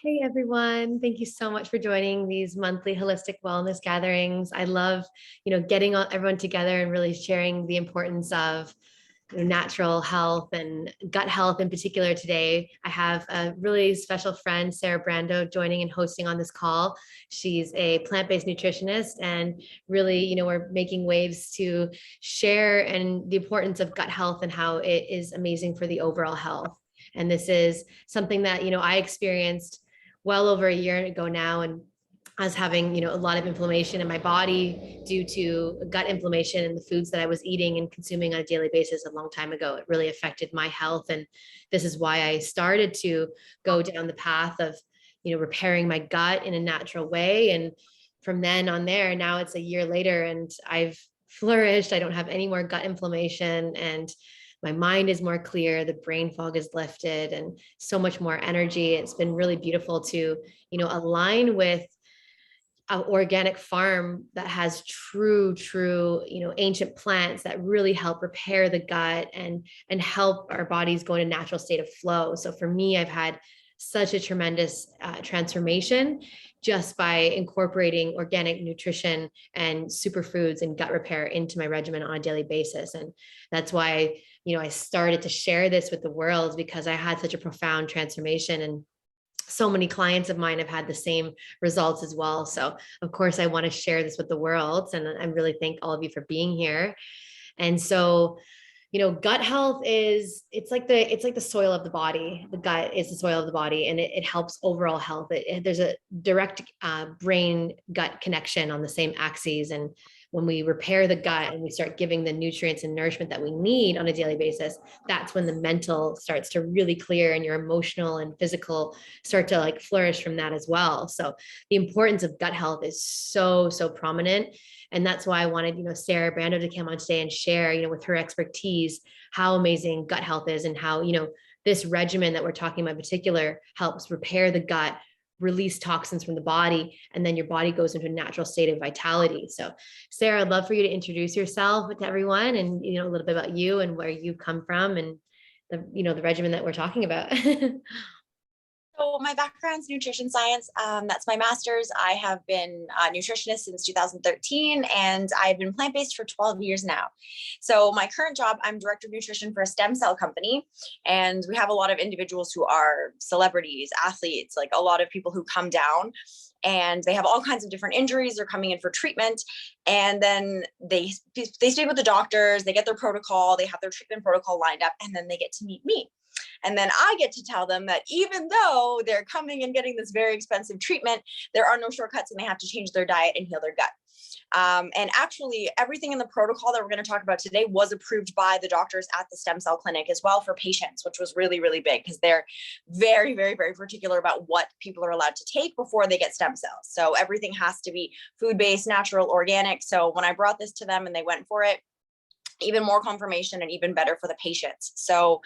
Hey everyone, thank you so much for joining these monthly holistic wellness gatherings. I love, getting everyone together and really sharing the importance of natural health and gut health in particular today. I have a really special friend, Sarah Brando, joining and hosting on this call. She's a plant-based nutritionist and really, we're making waves to share and the importance of gut health and how it is amazing for the overall health. And this is something that, I experienced well over a year ago now. And I was having, a lot of inflammation in my body due to gut inflammation and the foods that I was eating and consuming on a daily basis a long time ago. It really affected my health. And this is why I started to go down the path of, repairing my gut in a natural way. And from then on there, now it's a year later and I've flourished. I don't have any more gut inflammation and my mind is more clear, the brain fog is lifted and so much more energy. It's been really beautiful to, align with an organic farm that has true, ancient plants that really help repair the gut and help our bodies go in a natural state of flow. So for me, I've had such a tremendous transformation just by incorporating organic nutrition and superfoods and gut repair into my regimen on a daily basis. And that's why, I started to share this with the world because I had such a profound transformation, and so many clients of mine have had the same results as well. So of course I want to share this with the world, and I really thank all of you for being here. And so, gut health it's like the soil of the body. The gut is the soil of the body, and it helps overall health. There's a direct brain gut connection on the same axes. And when we repair the gut and we start giving the nutrients and nourishment that we need on a daily basis, that's when the mental starts to really clear and your emotional and physical start to like flourish from that as well. So the importance of gut health is so, so prominent. And that's why I wanted, Sarah Brando to come on today and share, with her expertise, how amazing gut health is and how, this regimen that we're talking about in particular helps repair the gut, release toxins from the body, and then your body goes into a natural state of vitality. So Sarah, I'd love for you to introduce yourself to everyone and, a little bit about you and where you've come from and the regimen that we're talking about. So my background's nutrition science. That's my master's. I have been a nutritionist since 2013, and I've been plant-based for 12 years now. So my current job, I'm director of nutrition for a stem cell company, and we have a lot of individuals who are celebrities, athletes, like a lot of people who come down and they have all kinds of different injuries. They're coming in for treatment, and then they stay with the doctors, they get their protocol, they have their treatment protocol lined up, and then they get to meet me. And then I get to tell them that even though they're coming and getting this very expensive treatment, there are no shortcuts and they have to change their diet and heal their gut. And actually, everything in the protocol that we're going to talk about today was approved by the doctors at the stem cell clinic as well for patients, which was really, really big because they're very, very, very particular about what people are allowed to take before they get stem cells. So everything has to be food-based, natural, organic. So when I brought this to them and they went for it, even more confirmation and even better for the patients. So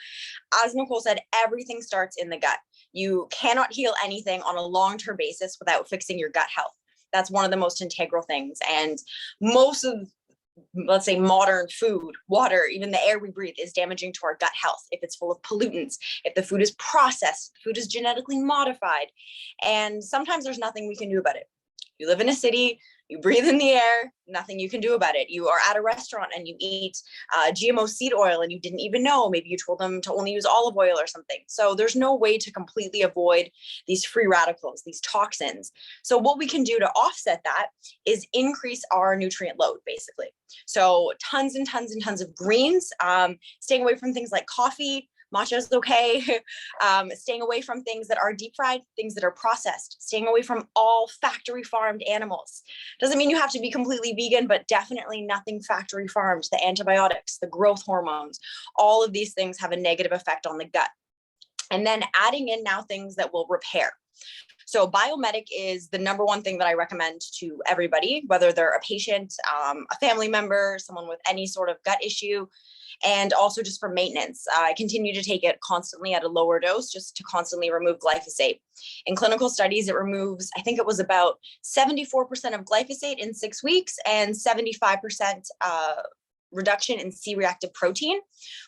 as Nicole said, everything starts in the gut. You cannot heal anything on a long-term basis without fixing your gut health. That's one of the most integral things. And most of, let's say, modern food, water, even the air we breathe is damaging to our gut health. If it's full of pollutants, if the food is processed, food is genetically modified. And sometimes there's nothing we can do about it. You live in a city, you breathe in the air, nothing you can do about it. You are at a restaurant and you eat GMO seed oil and you didn't even know. Maybe you told them to only use olive oil or something. So there's no way to completely avoid these free radicals, these toxins. So what we can do to offset that is increase our nutrient load, basically. So tons and tons and tons of greens, staying away from things like coffee. Matcha is okay. Staying away from things that are deep fried, things that are processed, staying away from all factory farmed animals. Doesn't mean you have to be completely vegan, but definitely nothing factory farmed. The antibiotics, the growth hormones, all of these things have a negative effect on the gut. And then adding in now things that will repair. So Biomedic is the number one thing that I recommend to everybody, whether they're a patient, a family member, someone with any sort of gut issue, and also just for maintenance. I continue to take it constantly at a lower dose just to constantly remove glyphosate. In clinical studies, it removes, I think it was about 74% of glyphosate in 6 weeks and 75% reduction in C-reactive protein,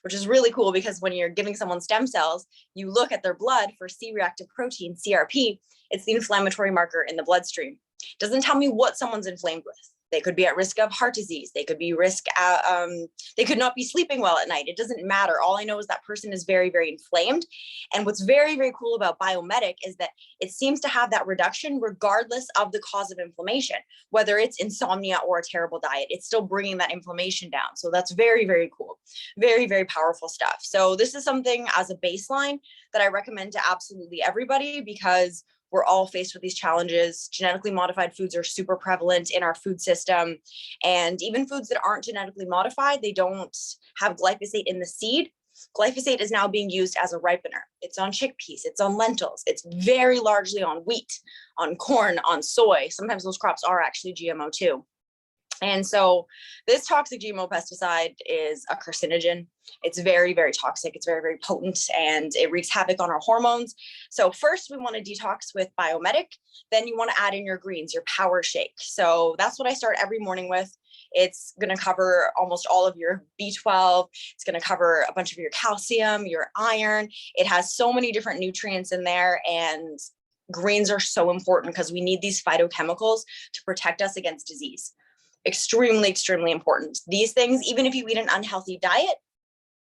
which is really cool because when you're giving someone stem cells, you look at their blood for C-reactive protein, CRP. It's the inflammatory marker in the bloodstream. It doesn't tell me what someone's inflamed with. They could be at risk of heart disease. They could be they could not be sleeping well at night. It doesn't matter. All I know is that person is very, very inflamed. And what's very, very cool about Biomedic is that it seems to have that reduction regardless of the cause of inflammation, whether it's insomnia or a terrible diet, it's still bringing that inflammation down. So that's very, very cool. Very, very powerful stuff. So this is something as a baseline that I recommend to absolutely everybody because we're all faced with these challenges. Genetically modified foods are super prevalent in our food system. And even foods that aren't genetically modified, they don't have glyphosate in the seed. Glyphosate is now being used as a ripener. It's on chickpeas, it's on lentils, it's very largely on wheat, on corn, on soy. Sometimes those crops are actually GMO too. And so this toxic GMO pesticide is a carcinogen. It's very, very toxic. It's very, very potent, and it wreaks havoc on our hormones. So first we want to detox with Biomedic. Then you want to add in your greens, your power shake. So that's what I start every morning with. It's going to cover almost all of your B12. It's going to cover a bunch of your calcium, your iron. It has so many different nutrients in there, and greens are so important because we need these phytochemicals to protect us against disease. Extremely, extremely important. These things, even if you eat an unhealthy diet,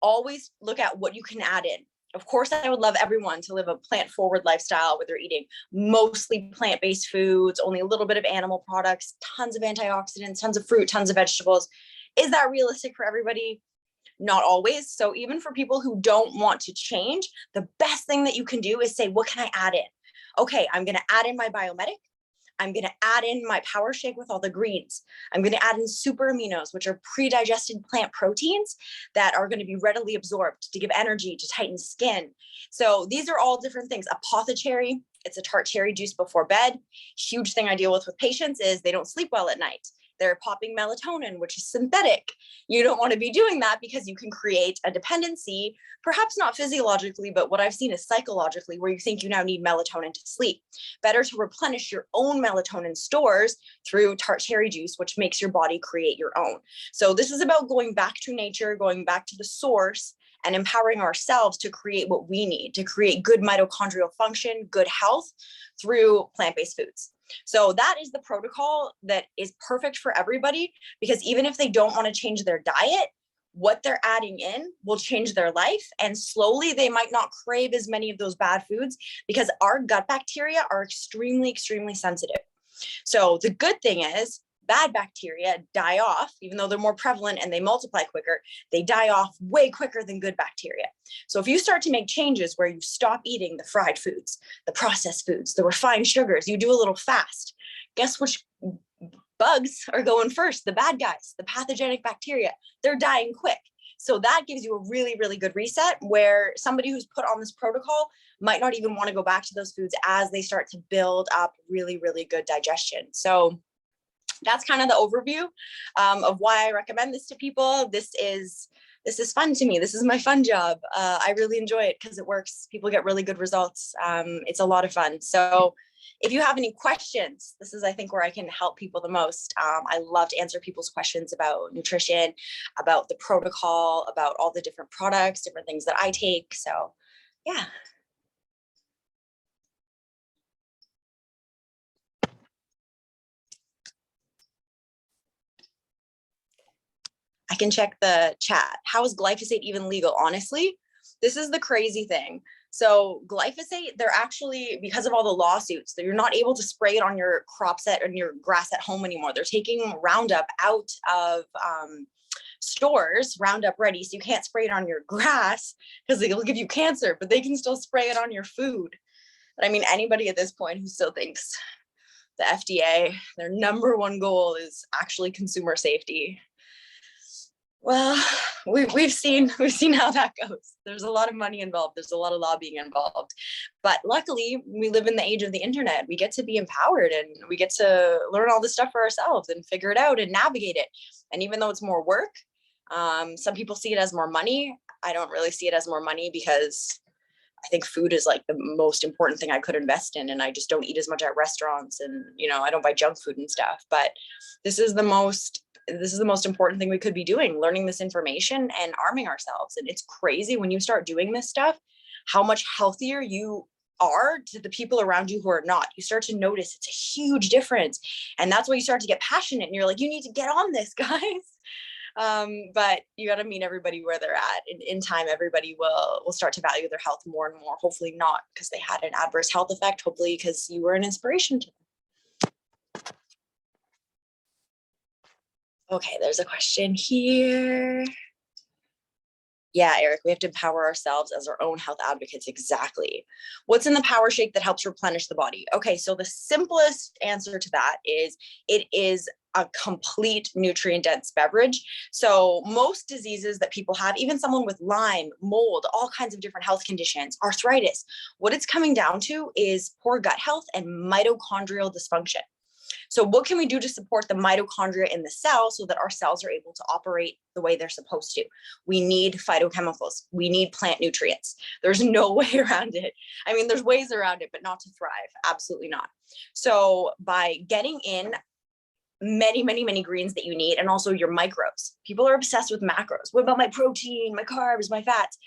always look at what you can add in. Of course, I would love everyone to live a plant-forward lifestyle where they're eating mostly plant-based foods, only a little bit of animal products, tons of antioxidants, tons of fruit, tons of vegetables. Is that realistic for everybody? Not always. So even for people who don't want to change, the best thing that you can do is say, what can I add in? Okay, I'm going to add in my Biomedic. I'm going to add in my power shake with all the greens. I'm going to add in super aminos, which are pre-digested plant proteins that are going to be readily absorbed to give energy, to tighten skin. So these are all different things. Apothecary, it's a tart cherry juice before bed. Huge thing I deal with patients is they don't sleep well at night. They're popping melatonin, which is synthetic. You don't want to be doing that because you can create a dependency, perhaps not physiologically, but what I've seen is psychologically, where you think you now need melatonin to sleep. Better to replenish your own melatonin stores through tart cherry juice, which makes your body create your own. So this is about going back to nature, going back to the source, and empowering ourselves to create what we need, to create good mitochondrial function, good health through plant-based foods. So that is the protocol that is perfect for everybody, because even if they don't want to change their diet, what they're adding in will change their life. And slowly they might not crave as many of those bad foods because our gut bacteria are extremely, extremely sensitive. So the good thing is bad bacteria die off, even though they're more prevalent and they multiply quicker, they die off way quicker than good bacteria. So if you start to make changes where you stop eating the fried foods, the processed foods, the refined sugars, you do a little fast, guess which bugs are going first? The bad guys, the pathogenic bacteria, they're dying quick. So that gives you a really, really good reset where somebody who's put on this protocol might not even want to go back to those foods as they start to build up really, really good digestion. So that's kind of the overview of why I recommend this to people. This is fun to me. This is my fun job. I really enjoy it because it works. People get really good results. It's a lot of fun. So if you have any questions, this is, I think, where I can help people the most. I love to answer people's questions about nutrition, about the protocol, about all the different products, different things that I take. So yeah. I can check the chat. How is glyphosate even legal? Honestly, this is the crazy thing. So glyphosate, they're actually, because of all the lawsuits, that you're not able to spray it on your crops and your grass at home anymore. They're taking Roundup out of stores, Roundup ready, so you can't spray it on your grass because it'll give you cancer, but they can still spray it on your food. But I mean, anybody at this point who still thinks the FDA, their number one goal is actually consumer safety. Well, we've seen how that goes. There's a lot of money involved. There's a lot of lobbying involved. But luckily, we live in the age of the internet. We get to be empowered and we get to learn all this stuff for ourselves and figure it out and navigate it. And even though it's more work, some people see it as more money. I don't really see it as more money because I think food is like the most important thing I could invest in. And I just don't eat as much at restaurants and, I don't buy junk food and stuff. But this is the most this is the most important thing we could be doing, learning this information and arming ourselves. And it's crazy when you start doing this stuff, how much healthier you are to the people around you who are not. You start to notice it's a huge difference. And that's why you start to get passionate and you're like, you need to get on this, guys. But you got to meet everybody where they're at. In time, everybody will start to value their health more and more. Hopefully not because they had an adverse health effect. Hopefully because you were an inspiration to them. Okay, there's a question here. Yeah, Eric, we have to empower ourselves as our own health advocates. Exactly. What's in the power shake that helps replenish the body? Okay, so the simplest answer to that is it is a complete nutrient dense beverage. So most diseases that people have, even someone with Lyme, mold, all kinds of different health conditions, arthritis, what it's coming down to is poor gut health and mitochondrial dysfunction. So what can we do to support the mitochondria in the cell so that our cells are able to operate the way they're supposed to? We need phytochemicals. We need plant nutrients. There's no way around it. I mean, there's ways around it, but not to thrive. Absolutely not. So by getting in many, many, many greens that you need, and also your micros. People are obsessed with macros. What about my protein, my carbs, my fats?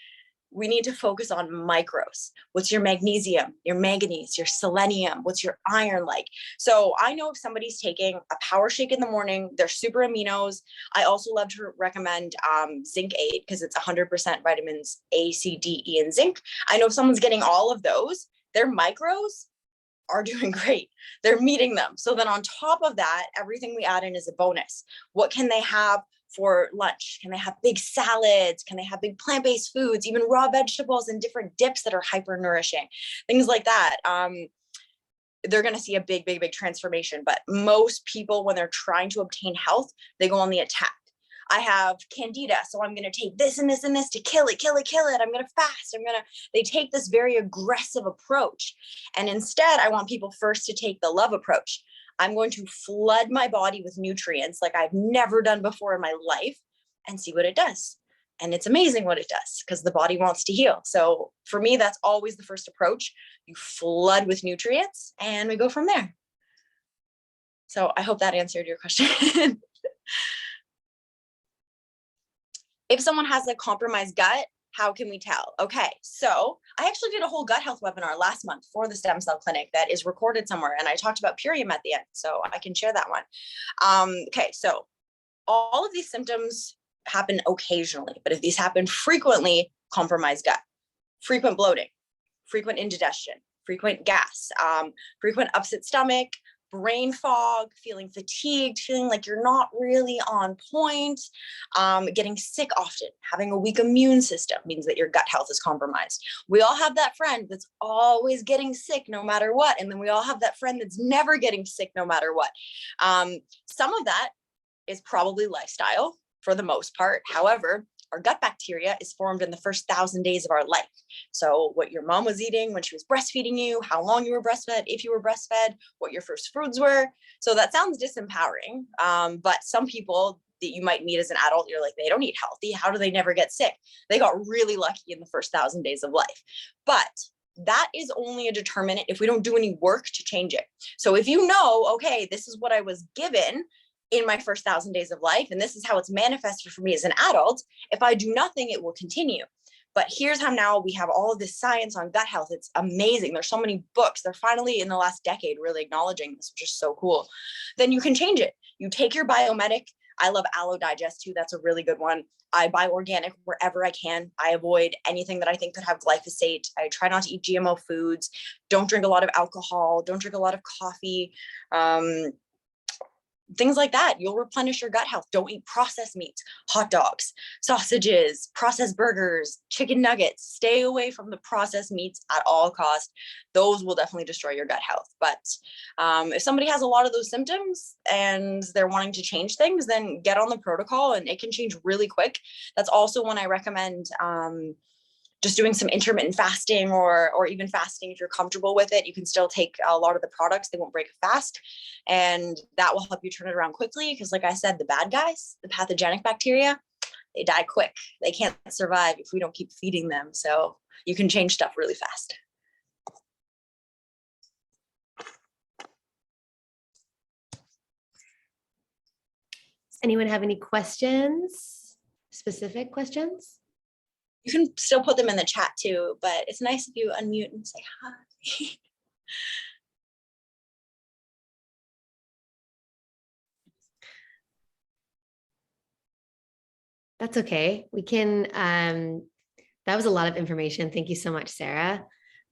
We need to focus on micros. What's your magnesium, your manganese, your selenium? What's your iron like? So I know if somebody's taking a power shake in the morning, they're super aminos. I also love to recommend Zinc Aid because it's 100% vitamins A, C, D, E, and zinc. I know if someone's getting all of those, their micros are doing great. They're meeting them. So then on top of that, everything we add in is a bonus. What can they have for lunch? Can they have big salads? Can they have big plant-based foods, even raw vegetables and different dips that are hyper nourishing, things like that. They're going to see a big, big, big transformation. But most people, when they're trying to obtain health, they go on the attack. I have candida, so I'm going to take this and this and this to kill it. I'm going to fast. They take this very aggressive approach. And instead, I want people first to take the love approach. I'm going to flood my body with nutrients like I've never done before in my life and see what it does. And it's amazing what it does because the body wants to heal. So for me, that's always the first approach. You flood with nutrients and we go from there. So I hope that answered your question. If someone has a compromised gut, how can we tell? Okay, so I actually did a whole gut health webinar last month for the Stem Cell Clinic that is recorded somewhere, and I talked about Purium at the end, so I can share that one. Okay, so all of these symptoms happen occasionally, but if these happen frequently, compromised gut, frequent bloating, frequent indigestion, frequent gas, frequent upset stomach, brain fog, feeling fatigued, feeling like you're not really on point, getting sick often, having a weak immune system means that your gut health is compromised. We all have that friend that's always getting sick no matter what. And then we all have that friend that's never getting sick no matter what. Some of that is probably lifestyle for the most part. However, our gut bacteria is formed in the first 1,000 days of our life. So what your mom was eating when she was breastfeeding you, how long you were breastfed, if you were breastfed, what your first foods were. So that sounds disempowering. But some people that you might meet as an adult, you're like, they don't eat healthy. How do they never get sick? They got really lucky in the first 1,000 days of life. But that is only a determinant if we don't do any work to change it. So if you know, okay, this is what I was given in my first 1,000 days of life, and this is how it's manifested for me as an adult. If I do nothing, it will continue. But here's how now we have all of this science on gut health. It's amazing. There's so many books. They're finally in the last decade really acknowledging this, which is so cool. Then you can change it. You take your biomedic. I love Aloe Digest too. That's a really good one. I buy organic wherever I can. I avoid anything that I think could have glyphosate. I try not to eat GMO foods. Don't drink a lot of alcohol. Don't drink a lot of coffee. Things like that. You'll replenish your gut health. Don't eat processed meats, hot dogs, sausages, processed burgers, chicken nuggets. Stay away from the processed meats at all costs. Those will definitely destroy your gut health. But if somebody has a lot of those symptoms and they're wanting to change things, then get on the protocol and it can change really quick. That's also when I recommend just doing some intermittent fasting or even fasting if you're comfortable with it. You can still take a lot of the products. They won't break a fast. And that will help you turn it around quickly. Because like I said, the bad guys, the pathogenic bacteria, they die quick. They can't survive if we don't keep feeding them. So you can change stuff really fast. Anyone have any questions? Specific questions? You can still put them in the chat too, but it's nice if you unmute and say hi. That's okay. We can, that was a lot of information. Thank you so much, Sarah.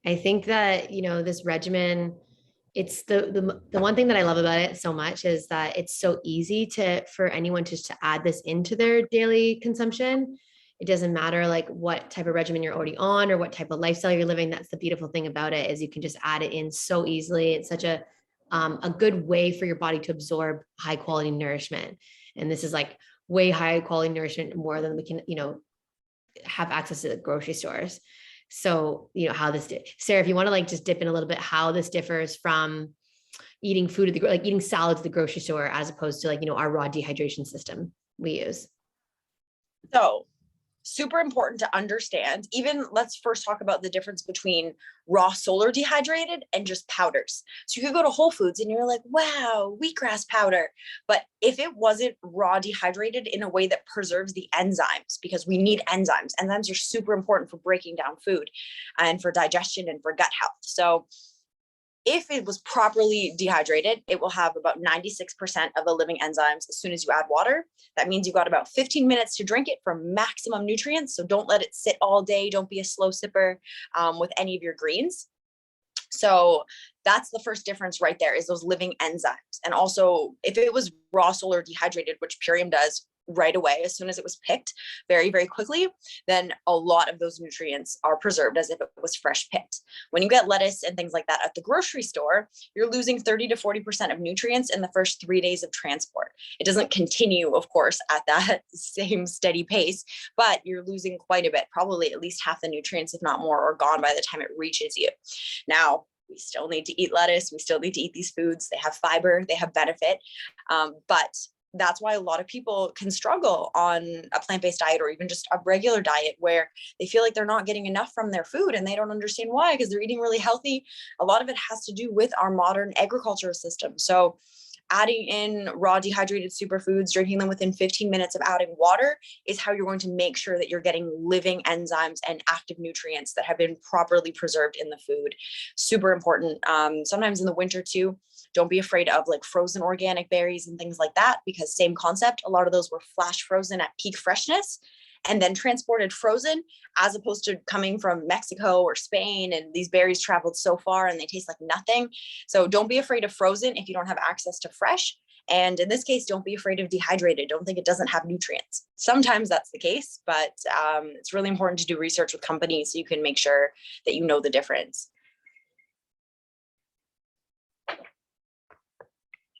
I think that, this regimen, it's the one thing that I love about it so much is that it's so easy for anyone to add this into their daily consumption. It doesn't matter like what type of regimen you're already on or what type of lifestyle you're living. That's the beautiful thing about it, is you can just add it in so easily. It's such a good way for your body to absorb high quality nourishment. And this is like way high quality nourishment, more than we can, have access to the grocery stores. So, how this, Sarah, if you want to like just dip in a little bit, how this differs from eating food at like eating salads at the grocery store, as opposed to like, our raw dehydration system we use. So super important to understand. Even let's first talk about the difference between raw solar dehydrated and just powders. So you could go to Whole Foods and you're like, wow, wheatgrass powder. But if it wasn't raw dehydrated in a way that preserves the enzymes, because we need enzymes, enzymes are super important for breaking down food and for digestion and for gut health. So if it was properly dehydrated, it will have about 96% of the living enzymes as soon as you add water. That means you've got about 15 minutes to drink it for maximum nutrients. So don't let it sit all day. Don't be a slow sipper with any of your greens. So that's the first difference right there, is those living enzymes. And also, if it was raw solar dehydrated, which Purium does right away, as soon as it was picked, very, very quickly, then a lot of those nutrients are preserved as if it was fresh picked. When you get lettuce and things like that at the grocery store, you're losing 30 to 40% of nutrients in the first 3 days of transport. It doesn't continue, of course, at that same steady pace, but you're losing quite a bit, probably at least half the nutrients, if not more, are gone by the time it reaches you. Now, we still need to eat lettuce. We still need to eat these foods. They have fiber, they have benefit, but that's why a lot of people can struggle on a plant-based diet or even just a regular diet, where they feel like they're not getting enough from their food and they don't understand why, because they're eating really healthy. A lot of it has to do with our modern agricultural system. So adding in raw dehydrated superfoods, drinking them within 15 minutes of adding water, is how you're going to make sure that you're getting living enzymes and active nutrients that have been properly preserved in the food. Super important. Sometimes in the winter too, don't be afraid of like frozen organic berries and things like that, because same concept, a lot of those were flash frozen at peak freshness and then transported frozen, as opposed to coming from Mexico or Spain, and these berries traveled so far and they taste like nothing. So don't be afraid of frozen if you don't have access to fresh. And in this case, don't be afraid of dehydrated. Don't think it doesn't have nutrients. Sometimes that's the case, but it's really important to do research with companies so you can make sure that you know the difference. I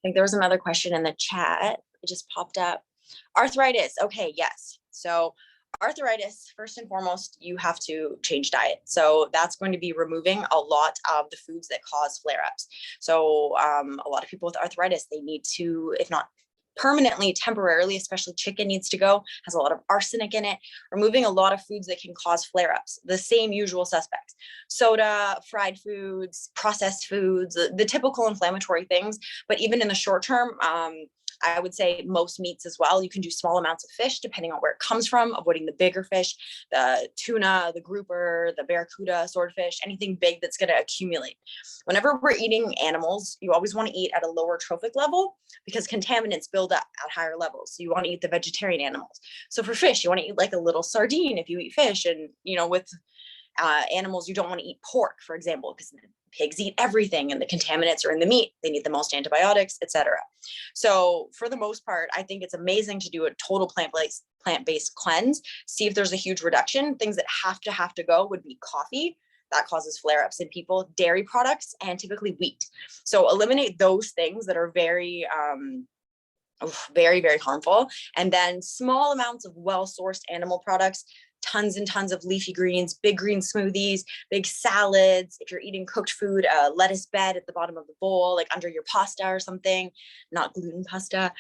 think there was another question in the chat. It just popped up. Arthritis. Okay, yes. So arthritis, first and foremost, you have to change diet. So that's going to be removing a lot of the foods that cause flare-ups. So a lot of people with arthritis, they need to, if not permanently, temporarily, especially chicken needs to go, has a lot of arsenic in it, removing a lot of foods that can cause flare-ups, the same usual suspects: soda, fried foods, processed foods, the typical inflammatory things. But even in the short term, I would say most meats as well. You can do small amounts of fish depending on where it comes from, avoiding the bigger fish, the tuna, the grouper, the barracuda, swordfish, anything big that's going to accumulate. Whenever we're eating animals, you always want to eat at a lower trophic level, because contaminants build up at higher levels. So you want to eat the vegetarian animals. So for fish, you want to eat like a little sardine if you eat fish. And, with animals, you don't want to eat pork, for example, because pigs eat everything and the contaminants are in the meat. They need the most antibiotics, etc. So for the most part, I think it's amazing to do a total plant-based cleanse, see if there's a huge reduction. Things that have to go would be coffee. That causes flare-ups in people, dairy products, and typically wheat. So eliminate those things that are very, very, very harmful. And then small amounts of well-sourced animal products, tons and tons of leafy greens, big green smoothies, big salads. If you're eating cooked food, a lettuce bed at the bottom of the bowl, like under your pasta or something, not gluten pasta.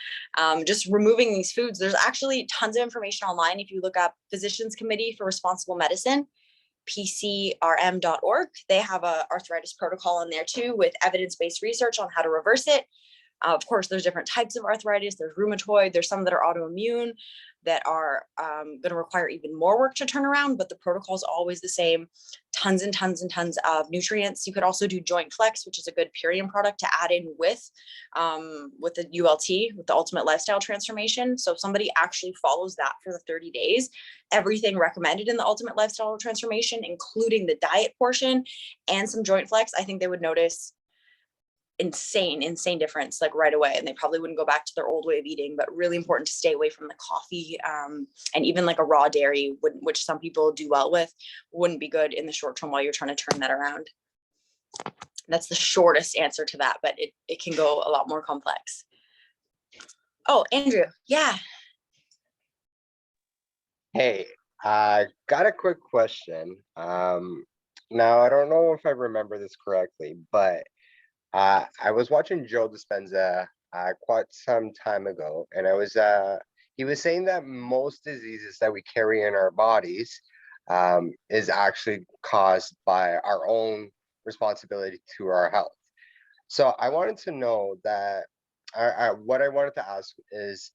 Just removing these foods. There's actually tons of information online. If you look up Physicians Committee for Responsible Medicine, pcrm.org, they have a arthritis protocol in there too, with evidence-based research on how to reverse it. Of course, there's different types of arthritis. There's rheumatoid. There's some that are autoimmune that are going to require even more work to turn around, but the protocol is always the same. Tons and tons and tons of nutrients. You could also do Joint Flex, which is a good Purium product to add in with the ULT, with the Ultimate Lifestyle Transformation. So if somebody actually follows that for the 30 days, everything recommended in the Ultimate Lifestyle Transformation, including the diet portion and some Joint Flex, I think they would notice insane difference like right away, and they probably wouldn't go back to their old way of eating. But really important to stay away from the coffee, and even like a raw dairy, which some people do well with, wouldn't be good in the short term while you're trying to turn that around. That's the shortest answer to that, but it can go a lot more complex. Oh, Andrew. Yeah. Hey, I got a quick question. Now I don't know if I remember this correctly, but I was watching Joe Dispenza quite some time ago, and he was saying that most diseases that we carry in our bodies is actually caused by our own responsibility to our health. So I wanted to know that what I wanted to ask is,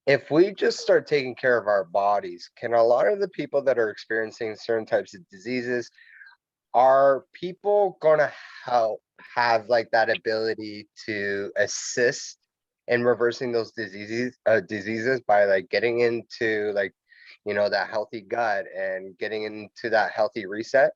if we just start taking care of our bodies, can a lot of the people that are experiencing certain types of diseases, are people gonna have like that ability to assist in reversing those diseases by like getting into like, that healthy gut and getting into that healthy reset?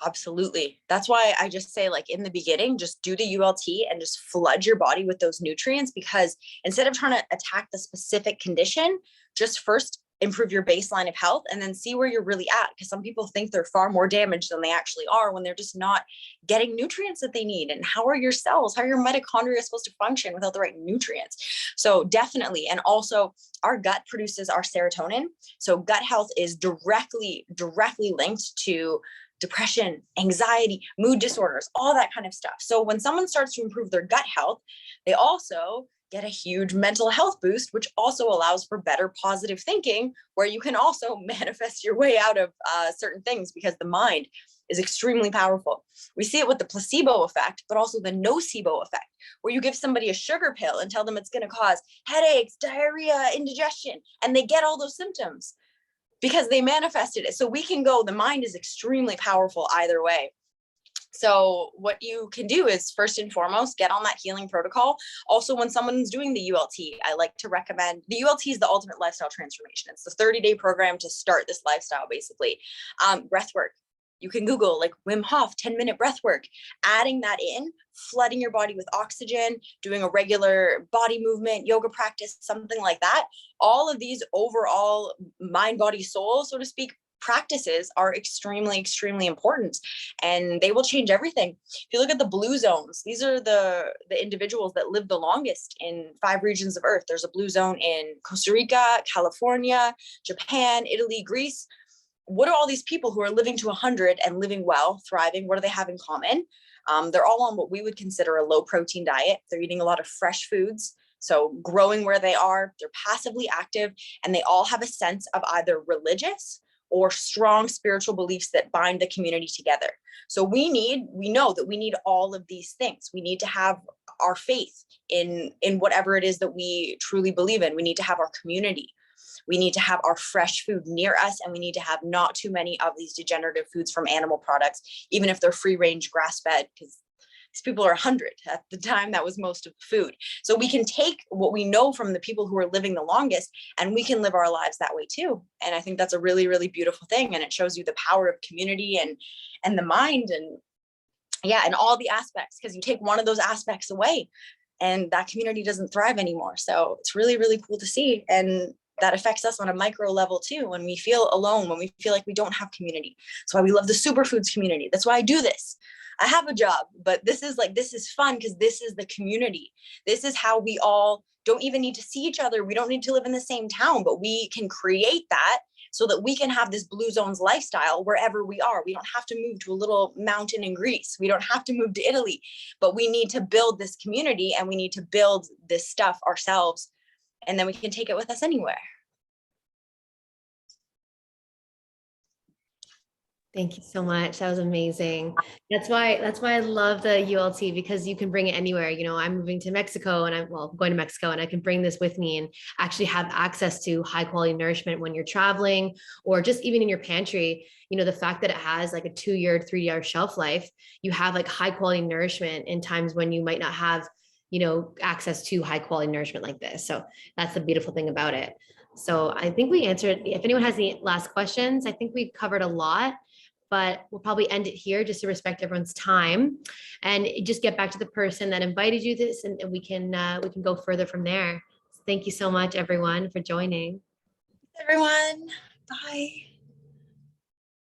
Absolutely. That's why I just say, like, in the beginning, just do the ULT and just flood your body with those nutrients, because instead of trying to attack the specific condition, just first improve your baseline of health and then see where you're really at. Because some people think they're far more damaged than they actually are when they're just not getting nutrients that they need. And how are your cells, how are your mitochondria supposed to function without the right nutrients? So definitely. And also, our gut produces our serotonin. So gut health is directly linked to depression, anxiety, mood disorders, all that kind of stuff. So when someone starts to improve their gut health, they also get a huge mental health boost, which also allows for better positive thinking, where you can also manifest your way out of certain things, because the mind is extremely powerful. We see it with the placebo effect, but also the nocebo effect, where you give somebody a sugar pill and tell them it's going to cause headaches, diarrhea, indigestion, and they get all those symptoms because they manifested it. So we can go, the mind is extremely powerful either way. So what you can do is, first and foremost, get on that healing protocol. Also, when someone's doing the ULT, I like to recommend, the ULT is the Ultimate Lifestyle Transformation. It's the 30-day program to start this lifestyle, basically. Breath work. You can Google like Wim Hof, 10-minute breath work, adding that in, flooding your body with oxygen, doing a regular body movement, yoga practice, something like that. All of these overall mind, body, soul, so to speak, practices are extremely important, and they will change everything. If you look at the blue zones, these are the individuals that live the longest in 5 regions of Earth. There's a blue zone in Costa Rica, California, Japan, Italy, Greece. What are all these people who are living to 100 and living well, thriving? What do they have in common? They're all on what we would consider a low protein diet. They're eating a lot of fresh foods, so growing where they are. They're passively active, and they all have a sense of either religious or strong spiritual beliefs that bind the community together. So we know that we need all of these things. We need to have our faith in whatever it is that we truly believe in. We need to have our community. We need to have our fresh food near us, and we need to have not too many of these degenerative foods from animal products, even if they're free range grass fed, because these people are 100 at the time. That was most of the food. So we can take what we know from the people who are living the longest, and we can live our lives that way too. And I think that's a really, really beautiful thing. And it shows you the power of community and the mind, and and all the aspects, because you take one of those aspects away and that community doesn't thrive anymore. So it's really, really cool to see. And that affects us on a micro level too, when we feel alone, when we feel like we don't have community. That's why we love the superfoods community. That's why I do this. I have a job, but this is fun, because this is the community. This is how we all don't even need to see each other. We don't need to live in the same town, but we can create that so that we can have this blue zones lifestyle wherever we are. We don't have to move to a little mountain in Greece. We don't have to move to Italy, but we need to build this community, and we need to build this stuff ourselves, and then we can take it with us anywhere. Thank you so much. That was amazing. That's why I love the ULT, because you can bring it anywhere. You know, I'm moving to Mexico and I'm going to Mexico, and I can bring this with me and actually have access to high quality nourishment when you're traveling, or just even in your pantry. You know, the fact that it has like a 2-year, 3-year shelf life, you have like high quality nourishment in times when you might not have, you know, access to high quality nourishment like this. So that's the beautiful thing about it. So I think we answered. If anyone has any last questions, I think we covered a lot, but we'll probably end it here just to respect everyone's time and just get back to the person that invited you this, and we can go further from there. Thank you so much, everyone, for joining. Everyone, bye.